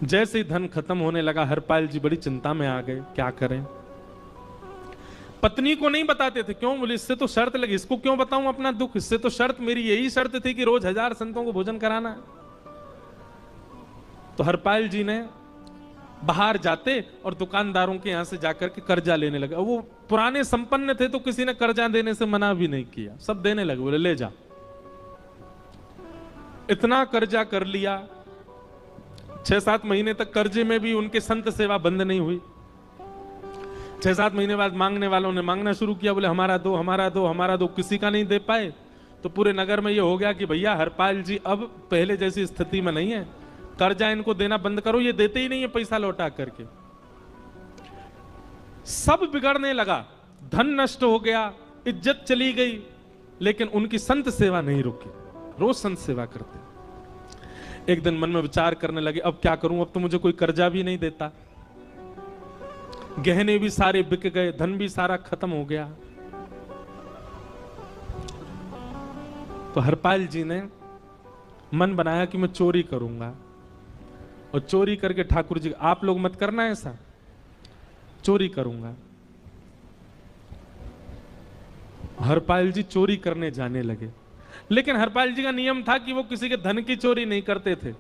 जैसे ही धन खत्म होने लगा हरपाल जी बड़ी चिंता में आ गए, क्या करें। पत्नी को नहीं बताते थे, क्यों बोले इससे तो शर्त लगी, इसको क्यों बताऊं अपना दुख, इससे तो शर्त मेरी यही शर्त थी कि रोज 1000 संतों को भोजन कराना है। तो हरपाल जी ने बाहर जाते और दुकानदारों के यहां से जाकर के कर्जा लेने लगे। वो पुराने संपन्न थे तो किसी ने कर्जा देने से मना भी नहीं किया, सब देने लगे, बोले ले जा। इतना कर्जा कर लिया, 6-7 महीने तक कर्जे में भी उनके संत सेवा बंद नहीं हुई। 6-7 महीने बाद मांगने वालों ने मांगना शुरू किया, बोले हमारा दो, हमारा दो, हमारा दो, किसी का नहीं दे पाए। तो पूरे नगर में ये हो गया कि भैया हरपाल जी अब पहले जैसी स्थिति में नहीं है, कर्जा इनको देना बंद करो, ये देते ही नहीं है पैसा लौटा करके। सब बिगड़ने लगा, धन नष्ट हो गया, इज्जत चली गई, लेकिन उनकी संत सेवा नहीं रुकी, रोज संत सेवा करते। एक दिन मन में विचार करने लगे, अब क्या करूं, अब तो मुझे कोई कर्जा भी नहीं देता, गहने भी सारे बिक गए, धन भी सारा खत्म हो गया। तो हरपाल जी ने मन बनाया कि मैं चोरी करूंगा, और चोरी करके ठाकुर जी, आप लोग मत करना ऐसा, चोरी करूंगा। हरपाल जी चोरी करने जाने लगे, लेकिन हरपाल जी का नियम था कि वो किसी के धन की चोरी नहीं करते थे।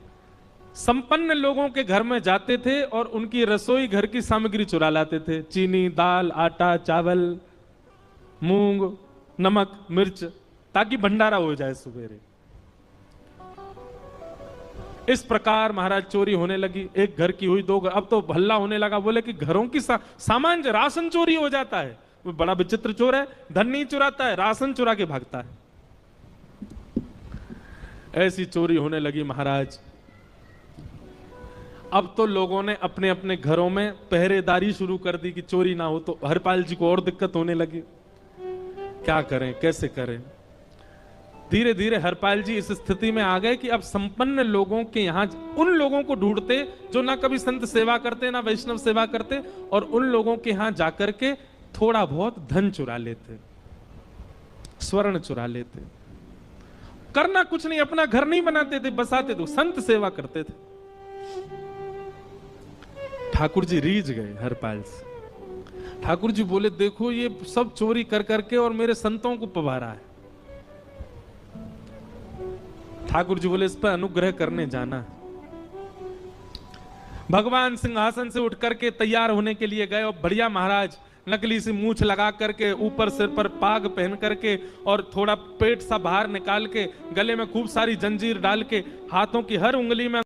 संपन्न लोगों के घर में जाते थे और उनकी रसोई घर की सामग्री चुरा लाते थे, चीनी, दाल, आटा, चावल, मूंग, नमक, मिर्च, ताकि भंडारा हो जाए सवेरे। इस प्रकार महाराज चोरी होने लगी, एक घर की हुई, 2 घर, अब तो हल्ला होने लगा, बोले कि घरों की सामान राशन चोरी हो जाता है। वो बड़ा विचित्र चोर है, धन नहीं चुराता है, राशन चुरा के भागता है। ऐसी चोरी होने लगी महाराज। अब तो लोगों ने अपने अपने घरों में पहरेदारी शुरू कर दी कि चोरी ना हो। तो हरपाल जी को और दिक्कत होने लगी, क्या करें, कैसे करें। धीरे धीरे हरपाल जी इस स्थिति में आ गए कि अब संपन्न लोगों के यहां उन लोगों को ढूंढते जो ना कभी संत सेवा करते ना वैष्णव सेवा करते, और उन लोगों के यहां जाकर के थोड़ा बहुत धन चुरा लेते, स्वर्ण चुरा लेते। करना कुछ नहीं, अपना घर नहीं बनाते थे, बसाते थे, संत सेवा करते थे। ठाकुर जी रीझ गए हरपाल से। ठाकुर जी बोले देखो ये सब चोरी कर करके और मेरे संतों को पवारा है। ठाकुर जी बोले इस पर अनुग्रह करने जाना। भगवान सिंहासन से उठ करके तैयार होने के लिए गए, और बढ़िया महाराज नकली सी मूछ लगा करके, ऊपर सिर पर पाग पहन करके, और थोड़ा पेट सा बाहर निकाल के, गले में खूब सारी जंजीर डाल के, हाथों की हर उंगली में